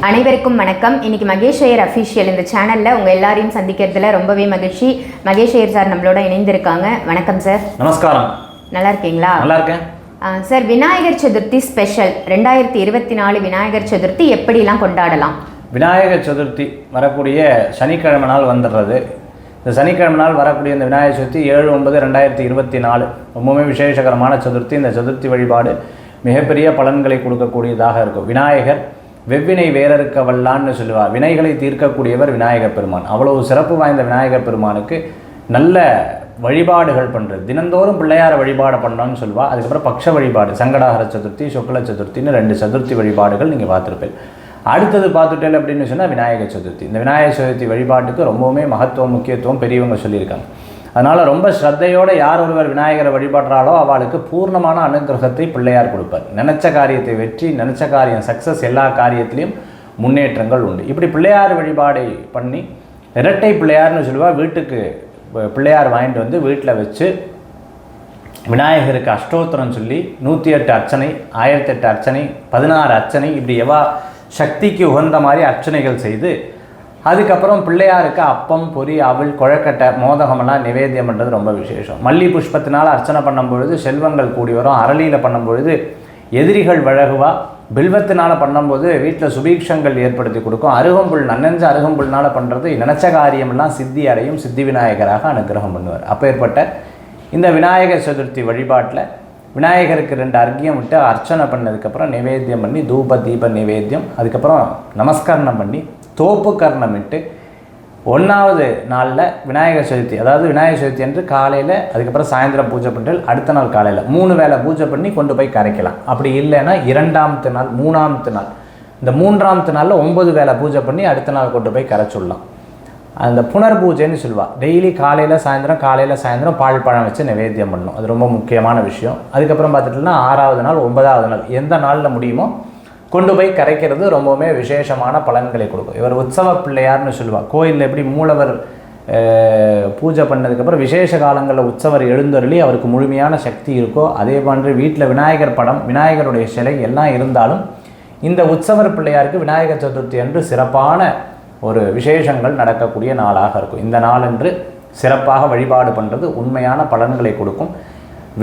அனைவருக்கும் வணக்கம். இன்னைக்கு மகேஷ் ஐயர் அஃபிஷியல் இந்த சேனலில் உங்கள் எல்லாரையும் சந்திக்கிறதுல ரொம்பவே மகிழ்ச்சி. மகேஷ் ஐயர் சார் நம்மளோட இணைந்திருக்காங்க. வணக்கம் சார். நமஸ்காரம். நல்லா இருக்கீங்களா? நல்லா இருக்கேன் சார். விநாயகர் சதுர்த்தி ஸ்பெஷல் 2024 விநாயகர் சதுர்த்தி எப்படிலாம் கொண்டாடலாம்? விநாயகர் சதுர்த்தி வரக்கூடிய சனிக்கிழமை நாள் வந்துடுறது. இந்த சனிக்கிழமை நாள் வரக்கூடிய இந்த விநாயகர் சதுர்த்தி 7/9/2024 ரொம்பவுமே விசேஷகரமான சதுர்த்தி. இந்த சதுர்த்தி வழிபாடு மிகப்பெரிய பலன்களை கொடுக்கக்கூடியதாக இருக்கும். விநாயகர் வெவ்வினை வேறறுக்க வல்லான்னு சொல்லுவார். வினைகளை தீர்க்கக்கூடியவர் விநாயகர் பெருமான். அவ்வளவு சிறப்பு வாய்ந்த விநாயகர் பெருமானுக்கு நல்ல வழிபாடுகள் பண்ணுறது. தினந்தோறும் பிள்ளையார வழிபாடு பண்ணோன்னு சொல்லுவாள். அதுக்கப்புறம் பக்ஷ வழிபாடு, சங்கடாகர சதுர்த்தி, சுக்ல சதுர்த்தின்னு 2 சதுர்த்தி வழிபாடுகள் நீங்கள் பார்த்துருப்பேன். அடுத்தது பார்த்துட்டேன் அப்படின்னு சொன்னால் விநாயகர் சதுர்த்தி. இந்த விநாயகர் சதுர்த்தி வழிபாட்டுக்கு ரொம்பவுமே மகத்துவம், முக்கியத்துவம் பெரியவங்க சொல்லியிருக்காங்க. அதனால் ரொம்ப ஸ்ரத்தையோடு யார் ஒருவர் விநாயகரை வழிபடுறாளோ அவளுக்கு பூர்ணமான அனுகிரகத்தை பிள்ளையார் கொடுப்பார். நினச்ச காரியத்தை வெற்றி, நினச்ச காரியம் சக்ஸஸ், எல்லா காரியத்திலையும் முன்னேற்றங்கள் உண்டு. இப்படி பிள்ளையார் வழிபாடை பண்ணி இரட்டை பிள்ளையார்னு சொல்லுவாள். வீட்டுக்கு பிள்ளையார் வாங்கிட்டு வந்து வீட்டில் வச்சு விநாயகருக்கு அஷ்டோத்திரம் சொல்லி 108 அர்ச்சனை, 1008 அர்ச்சனை, 16 அர்ச்சனை, இப்படி எவ்வா சக்திக்கு உகந்த மாதிரி அர்ச்சனைகள் செய்து அதுக்கப்புறம் பிள்ளையாருக்கு அப்பம், பொரி, அவள், குழக்கட்டை, மோதகமெல்லாம் நிவேத்தியம் பண்ணுறது ரொம்ப விசேஷம். மல்லி புஷ்பத்தினால் அர்ச்சனை பண்ணும்பொழுது செல்வங்கள் கூடி வரும். அரளியில் பண்ணும்பொழுது எதிரிகள் வழகுவா. பில்வத்தினால் பண்ணும்போது வீட்டில் சுபீக்ஷங்கள் ஏற்படுத்தி கொடுக்கும். அருகம்புல், நன்னஞ்ச அருகம்புல்னால் பண்ணுறது நினச்ச காரியமெல்லாம் சித்தி அடையும். சித்தி விநாயகராக அனுகிரகம் பண்ணுவார். அப்பேற்பட்ட இந்த விநாயகர் சதுர்த்தி வழிபாட்டில் விநாயகருக்கு 2 அர்க்கியம் விட்டு அர்ச்சனை பண்ணதுக்கப்புறம் நிவேத்தியம் பண்ணி தூப தீப நிவேத்தியம், அதுக்கப்புறம் நமஸ்கரணம் பண்ணி தோப்பு கர்ணம் இட்டு 1வது நாளில் விநாயகர் சதுர்த்தி, அதாவது விநாயகர் சதுர்த்தி என்று காலையில், அதுக்கப்புறம் சாயந்தரம் பூஜை பண்ணிட்டு அடுத்த நாள் காலையில் 3 வேளை பூஜை பண்ணி கொண்டு போய் கரைக்கலாம். அப்படி இல்லைன்னா 2வது நாள், 3வது நாள், இந்த 3வது நாளில் 9 வேளை பூஜை பண்ணி அடுத்த நாள் கொண்டு போய் கரைச்சுடலாம். அந்த புனர் பூஜைன்னு சொல்லுவாள். டெய்லி காலையில் சாயந்தரம் பால் பழம் வச்சு நிவேத்தியம் பண்ணணும். அது ரொம்ப முக்கியமான விஷயம். அதுக்கப்புறம் பார்த்துட்டோம்னா 6வது நாள், 9வது நாள், எந்த நாளில் முடியுமோ கொண்டு போய் கரைக்கிறது ரொம்பவுமே விசேஷமான பலன்களை கொடுக்கும். இவர் உற்சவ பிள்ளையார்னு சொல்லுவாள். கோயிலில் எப்படி மூலவர் பூஜை பண்ணதுக்கப்புறம் விசேஷ காலங்களில் உற்சவர் எழுந்தருளி அவருக்கு முழுமையான சக்தி இருக்கோ, அதே மாதிரி வீட்டில் விநாயகர் படம், விநாயகருடைய சிலை எல்லாம் இருந்தாலும் இந்த உற்சவர் பிள்ளையாருக்கு விநாயகர் சதுர்த்தி அன்று சிறப்பான ஒரு விசேஷங்கள் நடக்கக்கூடிய நாளாக இருக்கும். இந்த நாளன்று சிறப்பாக வழிபாடு பண்ணுறது உண்மையான பலன்களை கொடுக்கும்.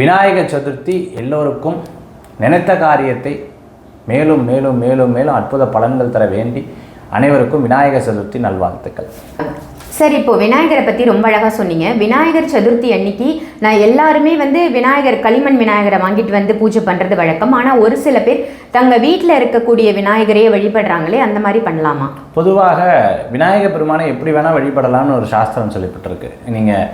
விநாயகர் சதுர்த்தி எல்லோருக்கும் நினைத்த காரியத்தை மேலும் மேலும் மேலும் மேலும் அற்புத பலன்கள் தர வேண்டி அனைவருக்கும் விநாயகர் சதுர்த்தி நல்வாழ்த்துக்கள். சார், இப்போ விநாயகரை பற்றி ரொம்ப அழகாக சொன்னீங்க. விநாயகர் சதுர்த்தி அன்னைக்கு நான் எல்லாருமே விநாயகர் களிமண் விநாயகரை வாங்கிட்டு வந்து பூஜை பண்ணுறது வழக்கம். ஆனால் ஒரு சில பேர் தங்கள் வீட்டில் இருக்கக்கூடிய விநாயகரையே வழிபடுறாங்களே, அந்த மாதிரி பண்ணலாமா? பொதுவாக விநாயகர் பெருமானை எப்படி வேணால் வழிபடலாம்னு ஒரு சாஸ்திரம் சொல்லப்பட்டிருக்கு. நீங்கள்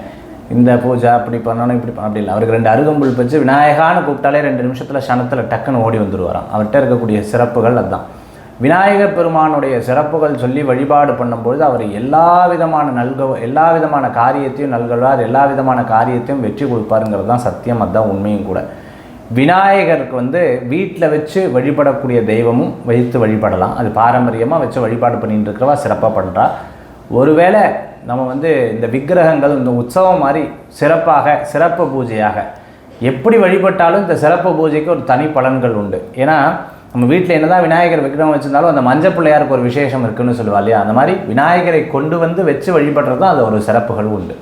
இந்த பூஜை அப்படி பண்ணணும், இப்படி அப்படி இல்லை. அவருக்கு 2 அருகம்புல் வச்சு விநாயகான்னு கூப்பிட்டாலே 2 நிமிஷத்தில் ஷணத்தில் டக்குன்னு ஓடி வந்துடுவாராம். அவர்கிட்ட இருக்கக்கூடிய சிறப்புகள் அதுதான். விநாயகர் பெருமானுடைய சிறப்புகள் சொல்லி வழிபாடு பண்ணும்பொழுது அவர் எல்லா விதமான காரியத்தையும் நல்குவார், எல்லா விதமான காரியத்தையும் வெற்றி கொடுப்பாருங்கிறது தான் சத்தியம். அதுதான் உண்மையும் கூட. விநாயகருக்கு வீட்டில் வச்சு வழிபடக்கூடிய தெய்வமும் வைத்து வழிபடலாம். அது பாரம்பரியமாக வச்சு வழிபாடு பண்ணிட்டு இருக்கிறவா சிறப்பாக பண்ணுறா. ஒருவேளை நம்ம இந்த விக்கிரகங்கள் இந்த உற்சவம் மாதிரி சிறப்பு பூஜையாக எப்படி வழிபட்டாலும் இந்த சிறப்பு பூஜைக்கு ஒரு தனி பலன்கள் உண்டு. ஏன்னா நம்ம வீட்டில் என்னதான் விநாயகர் விக்கிரகம் வச்சுருந்தாலும் அந்த மஞ்சள் பிள்ளையாருக்கு ஒரு விசேஷம் இருக்குன்னு சொல்லுவா இல்லையா? அந்த மாதிரி விநாயகரை கொண்டு வச்சு வழிபடுறது தான் அது ஒரு சிறப்புகள் உண்டு.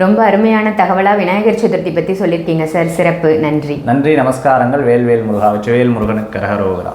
ரொம்ப அருமையான தகவலாக விநாயகர் சதுர்த்தி பற்றி சொல்லியிருக்கீங்க சார். சிறப்பு. நன்றி. நன்றி. நமஸ்காரங்கள். வேல்வேல் முருகா, வெற்றிவேல் முருகனுக்கு கரகரோகரா.